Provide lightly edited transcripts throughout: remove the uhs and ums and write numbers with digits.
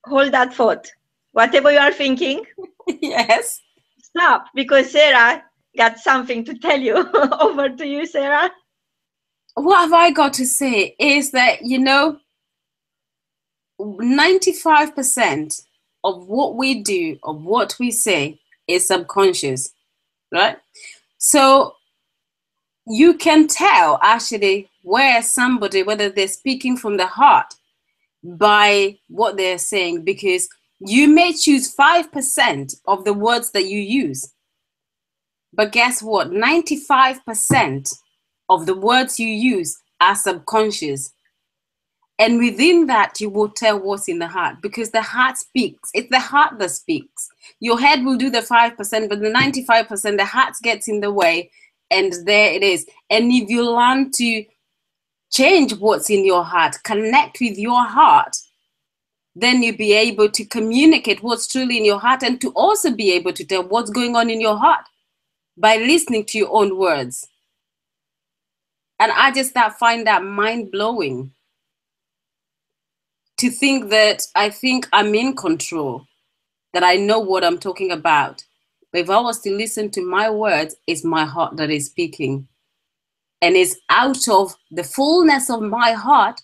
Hold that thought. Whatever you are thinking, Yes. stop, because Sarah got something to tell you. Over to you, Sarah. What have I got to say is that, 95% of what we do, of what we say, is subconscious, right? So you can tell actually where somebody, whether they're speaking from the heart, by what they're saying, because you may choose 5% of the words that you use. But guess what? 95% of the words you use are subconscious. And within that, you will tell what's in the heart, because the heart speaks. It's the heart that speaks. Your head will do the 5%, but the 95%, the heart gets in the way, and there it is. And if you learn to change what's in your heart, connect with your heart, then you'll be able to communicate what's truly in your heart, and to also be able to tell what's going on in your heart by listening to your own words. And I just find that mind-blowing, to think that I think I'm in control, that I know what I'm talking about. But if I was to listen to my words, it's my heart that is speaking. And it's out of the fullness of my heart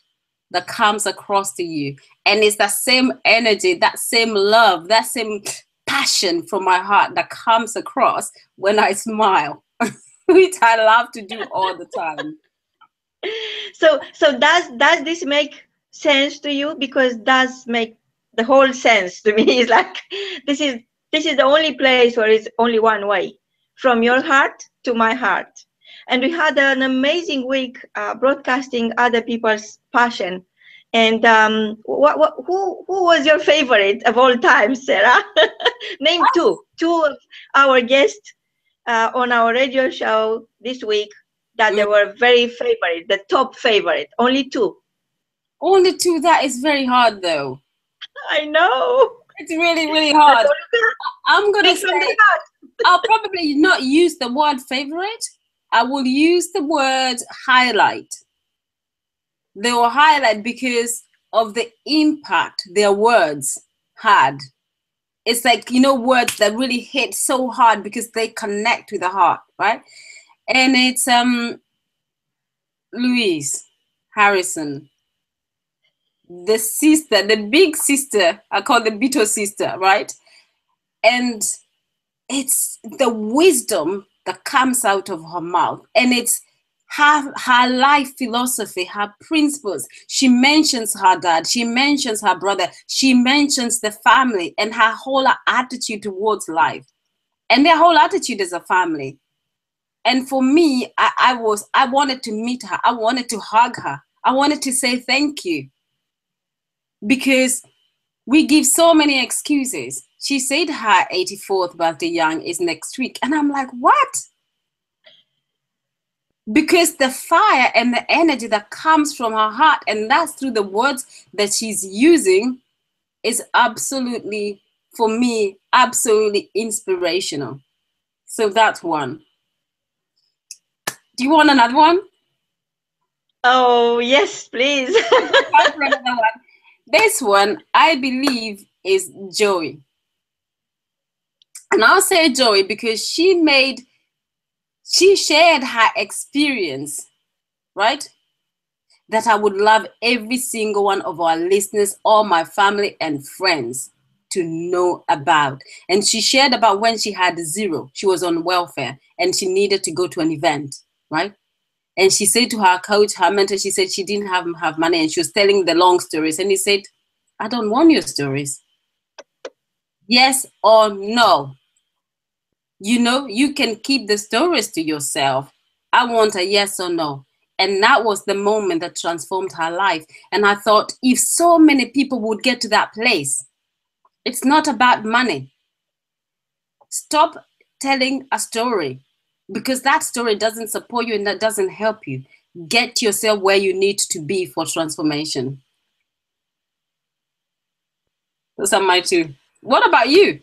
that comes across to you. And it's that same energy, that same love, that same passion from my heart that comes across when I smile, which I love to do all the time. So does this make sense to you? Because does make the whole sense to me. It's like this is the only place where it's only one way, from your heart to my heart. And we had an amazing week broadcasting other people's passion. And who was your favorite of all time, Sarah? Name two of our guests on our radio show this week that they were very favorite, the top favorite. Only two. Only two. That is very hard, though. I know. It's really, really hard. I'm going to say, I'll probably not use the word favorite. I will use the word highlight. They were highlight because of the impact their words had. It's like, words that really hit so hard because they connect with the heart, right? And it's Louise Harrison, the sister, the big sister. I call the Beatles sister, right? And it's the wisdom that comes out of her mouth, and it's her life philosophy, her principles. She mentions her dad, she mentions her brother, she mentions the family, and her whole attitude towards life, and their whole attitude as a family. And for me, I wanted to meet her, I wanted to hug her, I wanted to say thank you, because we give so many excuses. She said her 84th birthday young is next week. And I'm like, what? Because the fire and the energy that comes from her heart, and that's through the words that she's using, is absolutely, for me, absolutely inspirational. So that's one. Do you want another one? Oh, yes, please. Another one. This one, I believe, is Joey. And I'll say Joey because she shared her experience, right? That I would love every single one of our listeners, all my family and friends to know about. And she shared about when she had zero, she was on welfare and she needed to go to an event, right? And she said to her coach, her mentor, she said she didn't have money, and she was telling the long stories. And he said, I don't want your stories. Yes or no? You can keep the stories to yourself. I want a yes or no. And that was the moment that transformed her life. And I thought, if so many people would get to that place, it's not about money. Stop telling a story, because that story doesn't support you and that doesn't help you. Get yourself where you need to be for transformation. Those are my two. What about you?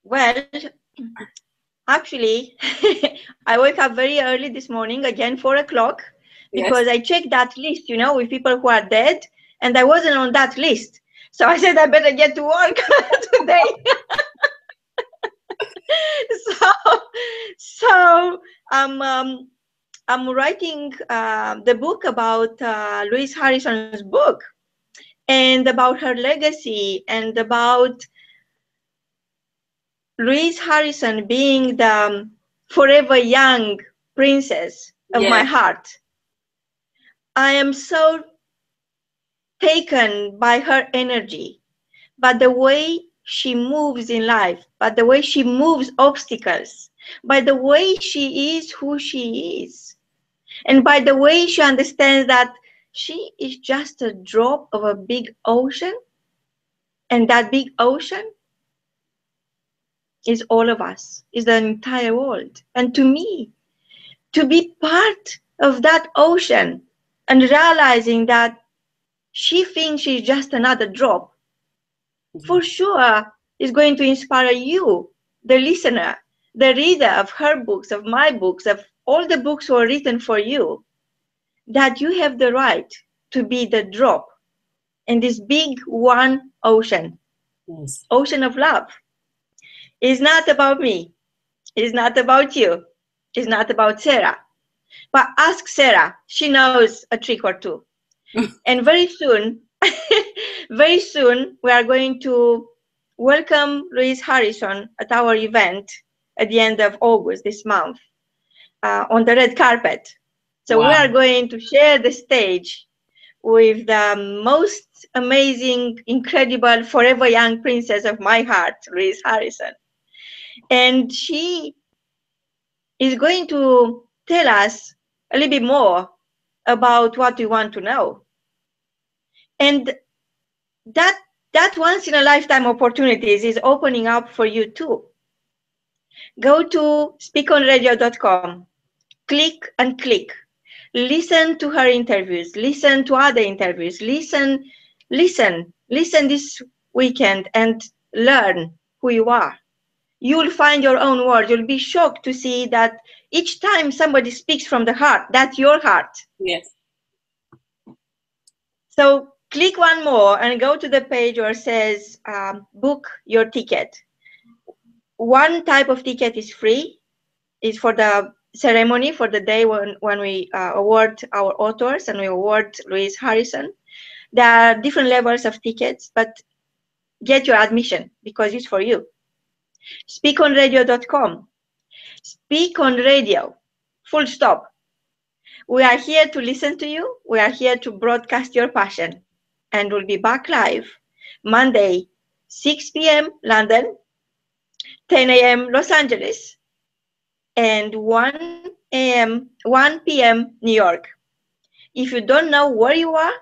Well, actually, I woke up very early this morning, again, 4 o'clock, because I checked that list, with people who are dead, and I wasn't on that list. So I said I better get to work today. So I'm writing the book about Louise Harrison's book, and about her legacy, and about Louise Harrison being the forever young princess of my heart. I am so taken by her energy, by the way she moves in life, by the way she moves obstacles, by the way she is who she is, and by the way she understands that she is just a drop of a big ocean, and that big ocean is all of us, is the entire world. And to me, to be part of that ocean and realizing that she thinks she's just another drop, for sure is going to inspire you, the listener, the reader of her books, of my books, of all the books who are written for you, that you have the right to be the drop in this big one ocean, ocean of love. It's not about me. It's not about you. It's not about Sarah. But ask Sarah. She knows a trick or two. And very soon, very soon, we are going to welcome Louise Harrison at our event at the end of August this month on the red carpet. So we are going to share the stage with the most amazing, incredible, forever young princess of my heart, Louise Harrison. And she is going to tell us a little bit more about what we want to know. And that once in a lifetime opportunities is opening up for you too. Go to speakonradio.com, click and click. Listen to her interviews, listen to other interviews, listen this weekend and learn who you are. You'll find your own words. You'll be shocked to see that each time somebody speaks from the heart, that's your heart. Yes. So click one more and go to the page where it says book your ticket. One type of ticket is free. It's for the ceremony, for the day when we award our authors and we award Louise Harrison. There are different levels of tickets, but get your admission because it's for you. Speakonradio.com. Speak on radio. Full stop. We are here to listen to you. We are here to broadcast your passion. And we'll be back live Monday, 6 p.m. London, 10 a.m. Los Angeles, and 1 p.m. New York. If you don't know where you are,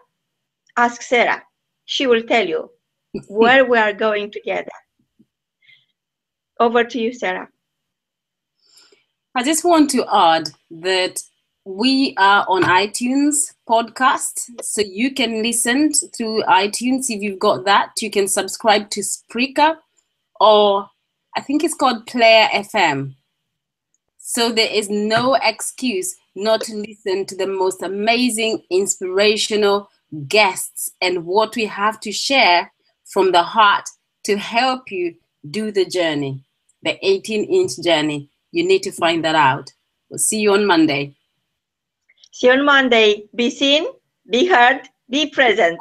ask Sarah. She will tell you where we are going together. Over to you, Sarah. I just want to add that we are on iTunes podcast, so you can listen through iTunes. If you've got that, you can subscribe to Spreaker, or I think it's called Player FM. So there is no excuse not to listen to the most amazing, inspirational guests and what we have to share from the heart to help you do the journey, the 18-inch journey. You need to find that out. We'll see you on Monday. See you on Monday. Be seen, be heard, be present.